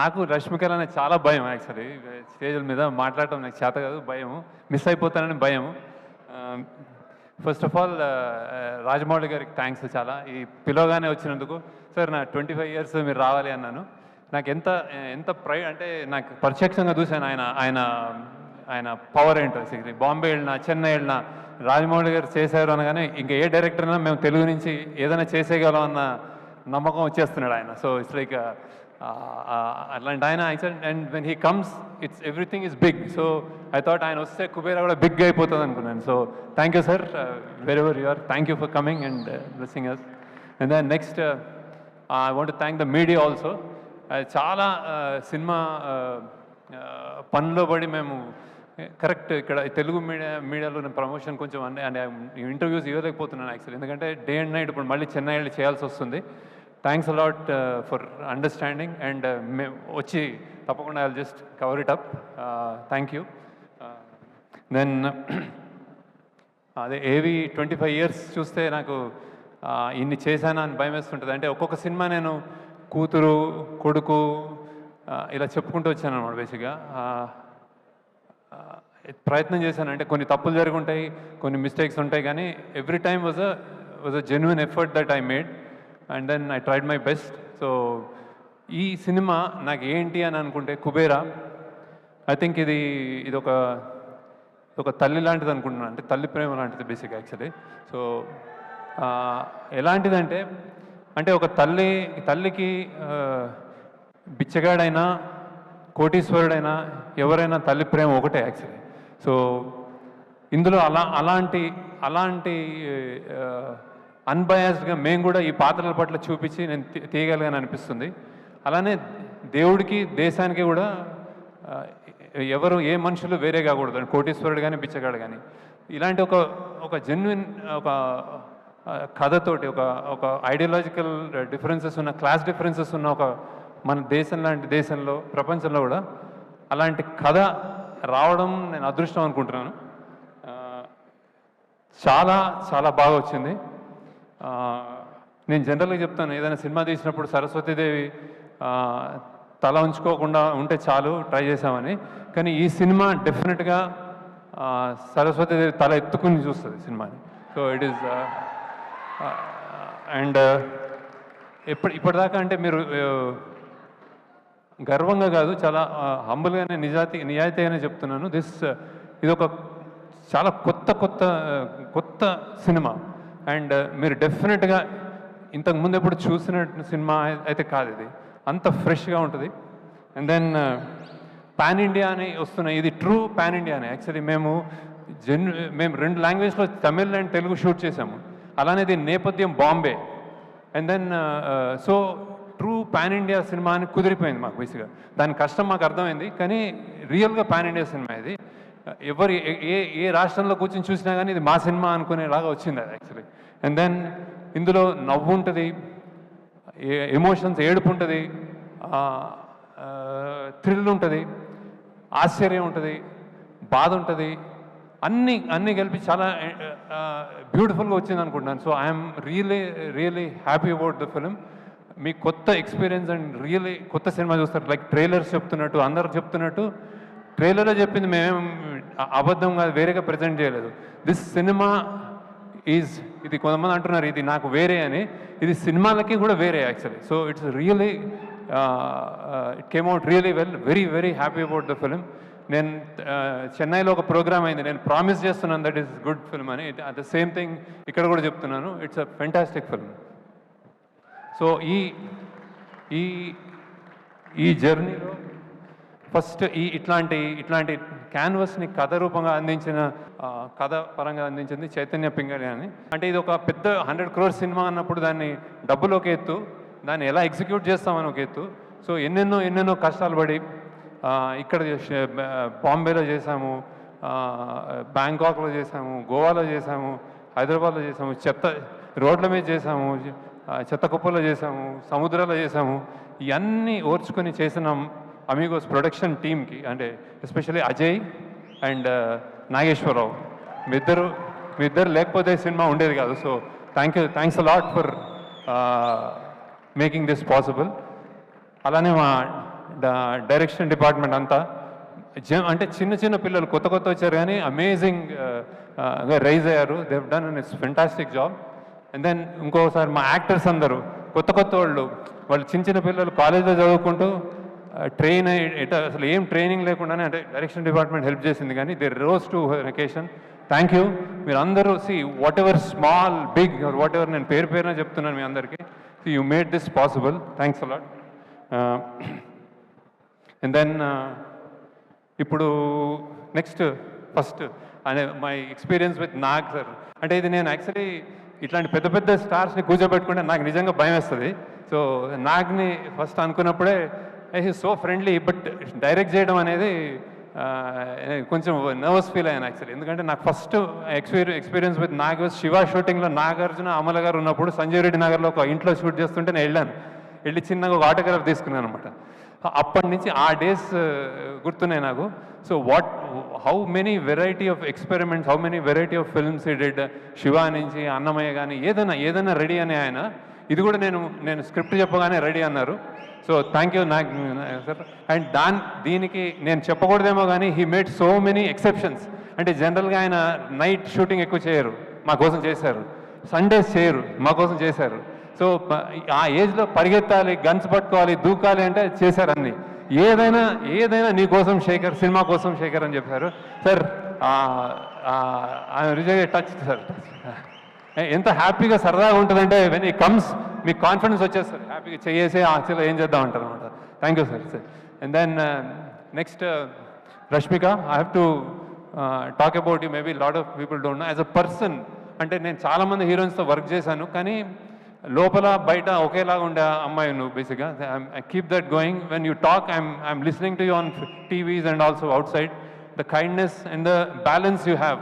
నాకు రష్మికల అనేది చాలా భయం యాక్చువల్లీ. స్టేజ్ల మీద మాట్లాడటం నాకు చేత కాదు, భయం, మిస్ అయిపోతానని భయం. ఫస్ట్ ఆఫ్ ఆల్ రాజమౌళి గారికి థ్యాంక్స్ చాలా, ఈ పిలవగానే వచ్చినందుకు. సార్ నా 25 years మీరు రావాలి అన్నాను. నాకు ఎంత ఎంత అంటే నాకు ప్రత్యక్షంగా చూశాను ఆయన పవర్ ఏంటో. బాంబే వెళ్ళినా, చెన్నై వెళ్ళినా రాజమౌళి గారు చేశారు అనగానే ఇంకా ఏ డైరెక్టర్ అయినా మేము తెలుగు నుంచి ఏదైనా చేసేయగలం అన్న నమ్మకం వచ్చేస్తున్నాడు ఆయన. సో ఇట్స్ లైక్ అట్లాంటి ఆయన. And when he comes it's everything is big. So I thought ఆయన వస్తే కుబేరా కూడా బిగ్ అయిపోతుంది అనుకున్నాను. So thank you sir, very very you're, thank you for coming and blessing us. And then next I want to thank the media also. చాలా cinema పనిలో పడి మేము correct ఇక్కడ తెలుగు మీడియాలో నేను ప్రమోషన్ కొంచెం అంటే ఇంటర్వ్యూస్ ఇవ్వలేకపోతున్నాను యాక్చువల్లీ, ఎందుకంటే డే అండ్ నైట్ ఇప్పుడు మళ్ళీ చెన్నై వెళ్ళి చేయాల్సి వస్తుంది. Thanks a lot for understanding and మేము వచ్చి తప్పకుండా I just cover it up. Thank you. Then అదే ఏవి 25 years చూస్తే నాకు ఇన్ని చేశానా అని భయం వేస్తుంటుంది. అంటే ఒక్కొక్క సినిమా నేను కూతురు, కొడుకు ఇలా చెప్పుకుంటూ వచ్చాను అన్నమాట. బేసిక్గా ప్రయత్నం చేశాను. అంటే కొన్ని తప్పులు జరిగి ఉంటాయి, కొన్ని మిస్టేక్స్ ఉంటాయి, కానీ every time was a genuine effort that I made and then I tried my best. So ఈ సినిమా నాకు ఏంటి అని అనుకుంటే కుబేరా, ఐ థింక్ ఇది ఒక తల్లి లాంటిది అనుకుంటున్నాను. అంటే తల్లి ప్రేమ లాంటిది బేసిక్ యాక్చువల్లీ. సో ఎలాంటిదంటే అంటే ఒక తల్లికి బిచ్చగాడైనా కోటీశ్వరుడైనా ఎవరైనా తల్లి ప్రేమ ఒకటే యాక్చువల్లీ. సో ఇందులో అలాంటి అన్బయాస్డ్గా మేము కూడా ఈ పాత్రల పట్ల చూపించి నేను తీయగలిగాను అనిపిస్తుంది. అలానే దేవుడికి, దేశానికి కూడా ఎవరు ఏ మనుషులు వేరే కాకూడదు, కోటీశ్వరుడు కానీ బిచ్చగాడు కానీ. ఇలాంటి ఒక జెన్యున్ ఒక కథతోటి ఒక ఐడియాలజికల్ డిఫరెన్సెస్ ఉన్న, క్లాస్ డిఫరెన్సెస్ ఉన్న ఒక మన దేశం లాంటి దేశంలో, ప్రపంచంలో కూడా అలాంటి కథ రావడం నేను అదృష్టం అనుకుంటున్నాను. చాలా చాలా బాగా వచ్చింది. నేను జనరల్గా చెప్తాను, ఏదైనా సినిమా తీసినప్పుడు సరస్వతీదేవి తల ఉంచుకోకుండా ఉంటే చాలు ట్రై చేసామని. కానీ ఈ సినిమా డెఫినెట్గా సరస్వతీదేవి తల ఎత్తుకుని చూస్తుంది సినిమాని. సో ఇట్ ఈస్ అండ్ ఇప్పటిదాకా అంటే మీరు గర్వంగా కాదు, చాలా హంబుల్గానే నిజాయితీగానే చెప్తున్నాను. ఇది ఒక చాలా కొత్త సినిమా. అండ్ మీరు డెఫినెట్గా ఇంతకుముందు ఎప్పుడు చూసిన సినిమా అయితే కాదు, ఇది అంత ఫ్రెష్గా ఉంటుంది. అండ్ దెన్ పాన్ ఇండియా అని వస్తున్నాయి, ఇది ట్రూ పాన్ ఇండియానే యాక్చువల్లీ. మేము 2 లాంగ్వేజ్లో తమిళ్ అండ్ తెలుగు షూట్ చేసాము. అలానే దీని నేపథ్యం Bombay. And then so true pan India cinema అని కుదిరిపోయింది మాకు బేసిక్గా. దాని కష్టం మాకు అర్థమైంది, కానీ రియల్గా పాన్ ఇండియా సినిమా ఇది. ఎవరు ఏ రాష్ట్రంలో కూర్చొని చూసినా కానీ ఇది మా సినిమా అనుకునేలాగా వచ్చింది అది యాక్చువల్లీ. అండ్ దెన్ ఇందులో నవ్వు ఉంటుంది, ఎమోషన్స్, ఏడుపు ఉంటుంది, థ్రిల్ ఉంటుంది, ఆశ్చర్యం ఉంటుంది, బాధ ఉంటుంది, అన్నీ కలిపి చాలా బ్యూటిఫుల్గా వచ్చింది అనుకుంటున్నాను. So I'm really happy about the film. మీ కొత్త ఎక్స్పీరియన్స్ అండ్ రియలీ కొత్త సినిమా చూస్తారు. లైక్ ట్రైలర్స్ చెప్తున్నట్టు, అందరు చెప్తున్నట్టు ట్రైలర్లో చెప్పింది మేమేం అబద్ధంగా వేరేగా ప్రజెంట్ చేయలేదు. దిస్ సినిమా ఇది కొంతమంది అంటున్నారు ఇది నాకు వేరే అని, ఇది సినిమాలకి కూడా వేరే actually. So it's really it came out really well. Very happy about the film. నేను చెన్నైలో ఒక ప్రోగ్రామ్ అయింది, నేను ప్రామిస్ చేస్తున్నాను దట్ ఈస్ గుడ్ ఫిల్మ్ అని. అట్ ద సేమ్ థింగ్ ఇక్కడ కూడా చెప్తున్నాను, it's a fantastic film. So ఈ జర్నీలో ఫస్ట్ ఇట్లాంటి క్యాన్వస్ని కథ రూపంగా అందించిన, కథ పరంగా అందించింది చైతన్య పింగళి అని. అంటే ఇది ఒక పెద్ద 100 crore సినిమా అన్నప్పుడు దాన్ని డబ్బులు ఒక ఎత్తు, దాన్ని ఎలా ఎగ్జిక్యూట్ చేస్తామని ఒక ఎత్తు. సో ఎన్నెన్నో కష్టాలు పడి ఇక్కడ బాంబేలో చేసాము, బ్యాంకాక్లో చేసాము, గోవాలో చేసాము, హైదరాబాద్లో చేసాము, రోడ్ల మీద చేసాము, చెత్త కుప్పలో చేసాము, సముద్రాల్లో చేసాము. ఇవన్నీ ఓర్చుకొని చేసిన అమీగోస్ ప్రొడక్షన్ టీమ్కి, అంటే ఎస్పెషల్లీ అజయ్ అండ్ నాగేశ్వరరావు, మీ ఇద్దరు లేకపోతే సినిమా ఉండేది కాదు. So thanks a lot for making this possible. అలానే మా డైరెక్షన్ డిపార్ట్మెంట్ అంతా అంటే చిన్న చిన్న పిల్లలు కొత్త వచ్చారు కానీ అమేజింగ్ రైజ్ అయ్యారు. They have done and it's fantastic job. And then ఇంకోసారి మా యాక్టర్స్ అందరూ కొత్త వాళ్ళు చిన్న పిల్లలు కాలేజ్లో చదువుకుంటూ ట్రైన్ అసలు ఏం ట్రైనింగ్ లేకుండానే అంటే డైరెక్షన్ డిపార్ట్మెంట్ హెల్ప్ చేసింది, కానీ they rose to vacation. Thank you. మీరు అందరూ whatever small big whatever, నేను పేరున చెప్తున్నాను మీ అందరికీ. You made this possible. Thanks a lot. And then ఇప్పుడు నెక్స్ట్ ఫస్ట్ అనే my experience with Nag sir. అంటే ఇది నేను యాక్చువల్లీ ఇట్లాంటి పెద్ద స్టార్స్ని కూర్చోబెట్టుకుంటే నాకు నిజంగా భయం వేస్తుంది. సో నాగ్ని ఫస్ట్ అనుకున్నప్పుడే he so friendly, but direct చేయడం అనేది కొంచెం నర్వస్ ఫీల్ అయ్యాను యాక్చువల్లీ. ఎందుకంటే నాకు first experience with Nag Shiva షూటింగ్లో నాగార్జున అమల గారు ఉన్నప్పుడు సంజయ్ రెడ్డి నగర్లో ఒక ఇంట్లో షూట్ చేస్తుంటే నేను వెళ్ళి చిన్నగా ఒక ఆటోగ్రాఫ్ తీసుకున్నాను అనమాట. అప్పటి నుంచి ఆ డేస్ గుర్తున్నాయి నాకు. So how many variety of experiments, how many variety of films ఈ డెడ్. శివ నుంచి అన్నమయ్య కానీ ఏదైనా రెడీ అని ఆయన. ఇది కూడా నేను స్క్రిప్ట్ చెప్పగానే రెడీ అన్నారు. So thank you Nag sir. And దీనికి నేను చెప్పకూడదేమో కానీ he made so many exceptions. అంటే జనరల్గా ఆయన నైట్ షూటింగ్ ఎక్కువ చేయరు, మా కోసం చేశారు. సండేస్ చేయరు, మా కోసం చేశారు. సో ఆ ఏజ్లో పరిగెత్తాలి, గన్స్ పట్టుకోవాలి, దూకాలి అంటే చేశారు అన్నీ. ఏదైనా నీ కోసం శేఖర్, సినిమా కోసం శేఖర్ అని చెప్పారు సార్. Result touch sir. ఎంత హ్యాపీగా సరదాగా ఉంటుందంటే వెన్ ఈ కమ్స్ మీకు కాన్ఫిడెన్స్ వచ్చేస్తారు, హ్యాపీగా చేసి యాక్చువల్గా ఏం చేద్దాం అంటారు అనమాట. Thank you sir. And then next Rashmika, I have to talk about you. Maybe lot of people don't know as a person. అంటే నేను చాలామంది హీరోయిన్స్తో వర్క్ చేశాను, కానీ లోపల బయట ఒకేలాగా ఉండే అమ్మాయి నువ్వు బేసిక్గా. I keep that going. When you talk I'm listening to you on TVs and also outside. The kindness and the balance you have.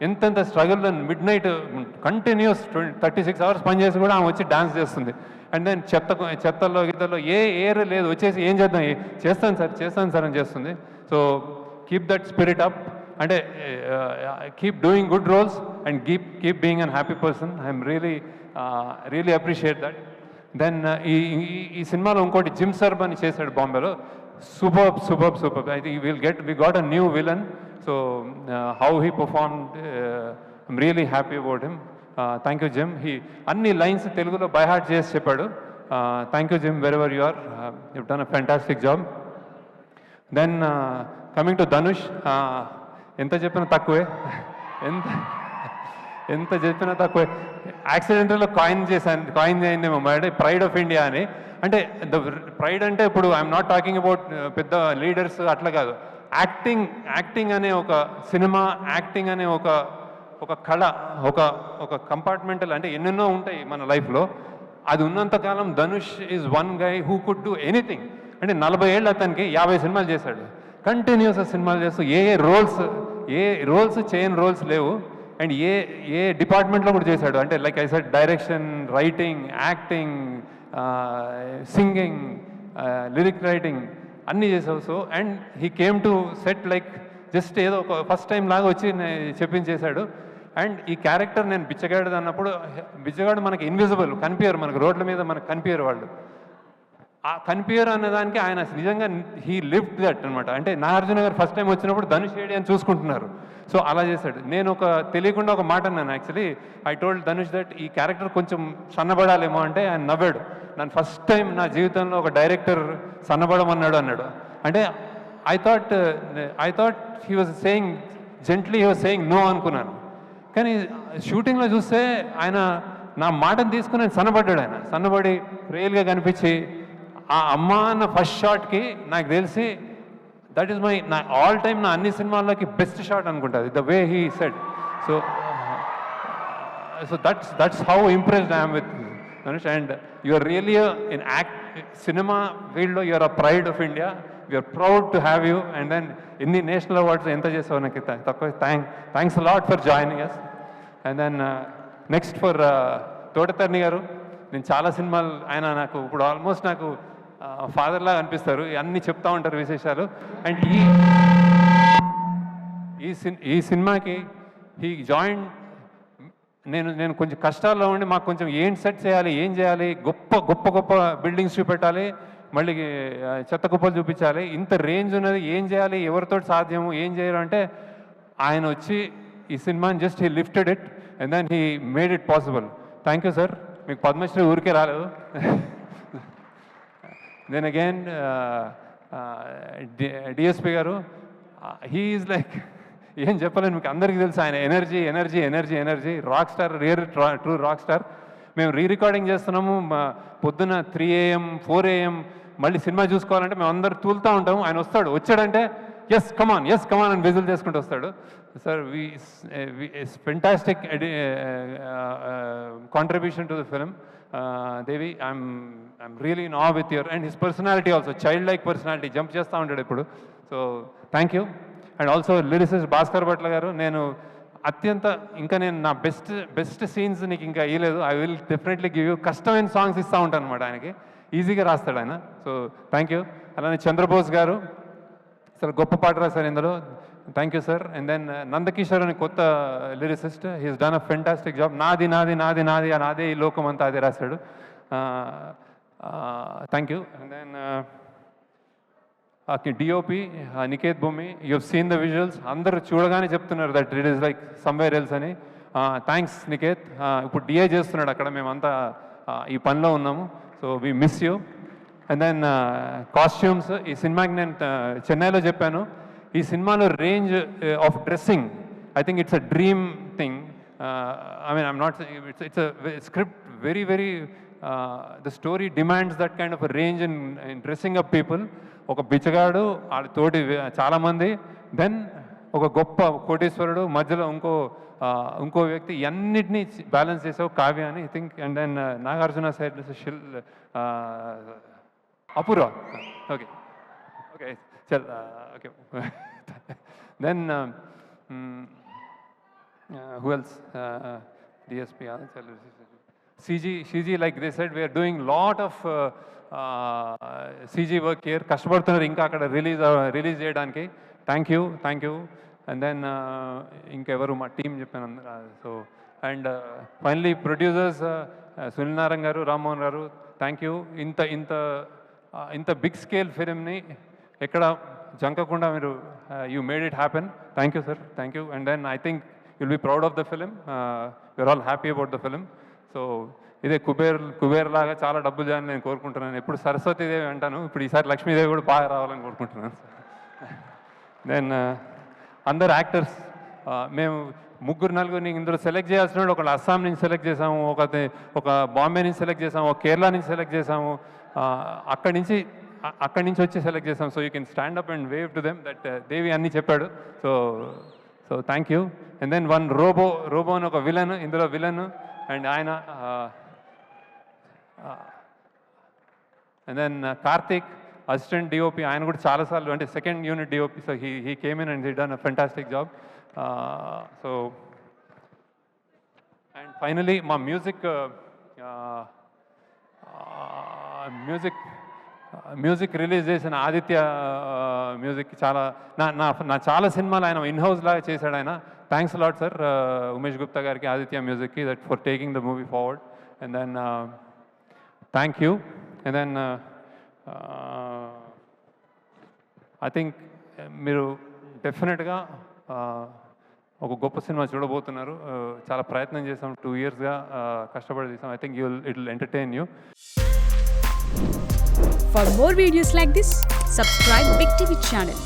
ఎంతెంత struggle midnight continuous 36 hours పనిచేసి కూడా ఆమె వచ్చి డాన్స్ చేస్తుంది. అండ్ దెన్ చెత్తలో గిత్తలో ఏర్ లేదు, వచ్చేసి ఏం చేద్దాం, చేస్తాను సార్ అని చేస్తుంది. So keep that spirit up. అంటే keep doing good roles and keep being an happy person. I'm really appreciate that. Then ఈ సినిమాలో ఇంకోటి జిమ్ సర్బ్ అని చేశాడు బాంబేలో. Super. I think we got a new villain. So how he performed, I'm really happy about him. Thank you Jim. అన్ని lines తెలుగులో by heart చేసి చెప్పాడు. Thank you Jim, wherever you are, you done a fantastic job. Then coming to Dhanush, ఎంత చెప్పినా తక్కువే. ఎంత చెప్పినా తక్కువే. యాక్సిడెంటల్లో కాయిన్ అయిందేమో అంటే ప్రైడ్ ఆఫ్ ఇండియా అని. అంటే ద ప్రైడ్ అంటే ఇప్పుడు ఐఎమ్ నాట్ టాకింగ్ అబౌట్ పెద్ద లీడర్స్ అట్లా కాదు. యాక్టింగ్ అనే ఒక సినిమా, యాక్టింగ్ అనే ఒక కళ, ఒక కంపార్ట్మెంటల్, అంటే ఎన్నెన్నో ఉంటాయి మన లైఫ్లో. అది ఉన్నంతకాలం Dhanush is one guy who could do anything. అంటే 40 ఏళ్ళు అతనికి 50 సినిమాలు చేశాడు కంటిన్యూస్గా. సినిమాలు చేస్తూ ఏ రోల్స్ చేయని రోల్స్ లేవు. అండ్ ఏ డిపార్ట్మెంట్లో కూడా చేశాడు. అంటే like I said, direction, writing, acting, singing, lyric writing అన్నీ చేసావు. So and he came to set like just ఏదో ఒక ఫస్ట్ టైం లాగా వచ్చి చెప్పించేశాడు. అండ్ ఈ క్యారెక్టర్ నేను బిచ్చగాడు అన్నప్పుడు, బిచ్చగాడు మనకి ఇన్విజిబుల్, కనిపించరు మనకు, రోడ్ల మీద మనకు కనిపించరు వాళ్ళు. ఆ కనిపించరు అన్నదానికి ఆయన నిజంగా హీ లివ్డ్ దట్ అనమాట. అంటే నాగార్జున గారు ఫస్ట్ టైం వచ్చినప్పుడు ధనుష్ ఏడి అని చూసుకుంటున్నారు. సో అలా చేశాడు. నేను తెలియకుండా ఒక మాట అన్నాను actually. I told Dhanush that ఈ క్యారెక్టర్ కొంచెం సన్నబడాలేమో అంటే ఆయన నవ్వాడు. నన్ను ఫస్ట్ టైం నా జీవితంలో ఒక డైరెక్టర్ సన్నబడమన్నాడు అన్నాడు. అంటే I thought he was saying gently, he was saying no అనుకున్నాను. కానీ షూటింగ్లో చూస్తే ఆయన నా మాటను తీసుకుని ఆయన సన్నబడ్డాడు. ఆయన సన్నబడి రియల్గా కనిపించి ఆ అమ్మ అన్న ఫస్ట్ షాట్కి నాకు తెలిసి దట్ ఈస్ నా ఆల్ టైమ్, నా అన్ని సినిమాల్లోకి బెస్ట్ షాట్ అనుకుంటుంది, the way he said. So that's how impressed I'm with Dhanush. And you are really in cinema ఫీల్డ్లో you are a pride of India. We're proud to have you. And then ఎన్ని national awards ఎంత చేసావు నాకు తక్కువ. Thanks lot for joining us. And then next for Thotatharani గారు. నేను చాలా సినిమాలు, ఆయన నాకు ఇప్పుడు ఆల్మోస్ట్ నాకు ఫాదర్ లాగా అనిపిస్తారు. అన్నీ చెప్తా ఉంటారు విశేషాలు. అండ్ ఈ సినిమాకి హీ జాయిన్. నేను కొంచెం కష్టాల్లో ఉండి మాకు కొంచెం ఏం సెట్ చేయాలి, ఏం చేయాలి, గొప్ప బిల్డింగ్స్ చూపెట్టాలి, మళ్ళీ చెత్త కుప్పలు చూపించాలి, ఇంత రేంజ్ ఉన్నది, ఏం చేయాలి, ఎవరితో సాధ్యము, ఏం చేయరు అంటే ఆయన వచ్చి ఈ సినిమాని just he lifted it and then he made it possible. Thank you sir. మీకు పద్మశ్రీ ఊరికే రాలేదు. Then again DSP garu, he is like ఏం చెప్పలేను మీకు, అందరికీ తెలుసు ఆయన energy energy energy energy, rock star, real true rock star. మేము రికార్డింగ్ చేస్తున్నాము, పొద్దున 3 AM 4 AM మళ్ళీ సినిమా చూసుకోవాలంటే మేము అందరు తూలుతూ ఉంటాము. ఆయన వచ్చాడంటే ఎస్ కమాన్ అని విజిల్ చేసుకుంటూ వస్తాడు. Sir fantastic contribution to the film. Devi, I'm really in awe with your and his personality also, child like personality, jump చేస్తూ ఉంటాడు ఇప్పుడు. So thank you. And also lyricist Bhaskar Bhatla garu, నేను నేను నా బెస్ట్ సీన్స్ నీకు ఇంకా ఇవ్వలేదు. I will definitely give you. కష్టమైన సాంగ్స్ ఇస్తూ ఉంటాను అనమాట ఆయనకి, ఈజీగా రాస్తాడు ఆయన. So thank you. అలానే చంద్రబోస్ గారు, అసలు గొప్ప పాట రాశారు ఇందులో. Thank you sir. And then Nandakishore అని కొత్త lyricist, he's done a fantastic job. నాది నాది నాది నాది నాదే ఈ లోకం అంతా అదే రాశాడు. Thank you. And then DOP Niket Bhoomi, you have seen the visuals. అందరూ చూడగానే చెప్తున్నారు that it is like somewhere అని. థ్యాంక్స్ నికేత్. ఇప్పుడు డిఏ చేస్తున్నాడు అక్కడ, మేమంతా ఈ పనిలో ఉన్నాము. So we miss you. And then costumes, ఈ సినిమాకి నేను చెన్నైలో చెప్పాను, ఈ సినిమాలో range of dressing, I think it's a dream thing. I mean I'm not, it's a script very very, the story demands that kind of range in dressing up people. ఒక బిచ్చగాడు, వాళ్ళ తోటి చాలామంది, దెన్ ఒక గొప్ప కోటీశ్వరుడు, మధ్యలో ఇంకో వ్యక్తి, అన్నిటినీ బ్యాలెన్స్ చేసావు కావ్య అని I think. And then Nagarjuna side Apoorva. Okay okay చల్ okay. Then who else, DSP, CG, like they said, we are doing lot of CG work here. కష్టపడుతున్నారు ఇంకా అక్కడ రిలీజ్ చేయడానికి. Thank you. అండ్ దెన్ ఇంకెవరు మా టీం చెప్పాను అందరూ. So and finally producers Sunil Narayana garu, Rammohan garu, thank you. ఇంత బిగ్ స్కేల్ ఫిలింని ఎక్కడ జంకకుండా మీరు you made it happen. Thank you sir. Thank you. And then I think you'll be proud of the film. You're all happy about the film. So ఇదే కుబేర్ లాగా చాలా డబ్బులు చేయాలని నేను కోరుకుంటున్నాను. ఎప్పుడు సరస్వతీదేవి అంటాను, ఇప్పుడు ఈసారి లక్ష్మీదేవి కూడా బాగా రావాలని కోరుకుంటున్నాను. దెన్ అందరు యాక్టర్స్, మేము 3-4 ఇందులో సెలెక్ట్ చేయాల్సిన వాళ్ళు, ఒకళ్ళు అస్సాం నుంచి సెలెక్ట్ చేసాము, ఒక బాంబే నుంచి సెలెక్ట్ చేసాము, ఒక కేరళ నుంచి సెలెక్ట్ చేసాము, అక్కడి నుంచి వచ్చి సెలెక్ట్ చేసాము. So you can stand up and wave to them that Devi అన్నీ చెప్పాడు. So thank you. And then one robo అని ఒక విలన్, ఇందులో విలన్, అండ్ ఆయన. And then Karthik, assistant DOP, ఆయన కూడా చాలాసార్లు, అంటే second unit DOP. So he came in and he done a fantastic job. So and finally మా మ్యూజిక్ రిలీజ్ చేసిన ఆదిత్య మ్యూజిక్, చాలా నా చాలా సినిమాలు ఆయన ఇన్హౌస్ లాగా చేశాడు ఆయన. Thanks lot sir, Umesh Gupta గారికి, ఆదిత్య మ్యూజిక్కి, that for taking the movie forward. And then thank you. And then I think మీరు డెఫినెట్గా ఒక గొప్ప సినిమా చూడబోతున్నారు. చాలా ప్రయత్నం చేసాం, 2 yearsగా కష్టపడి చేసాం. I think it will entertain you. For more videos like this, subscribe Big TV channel.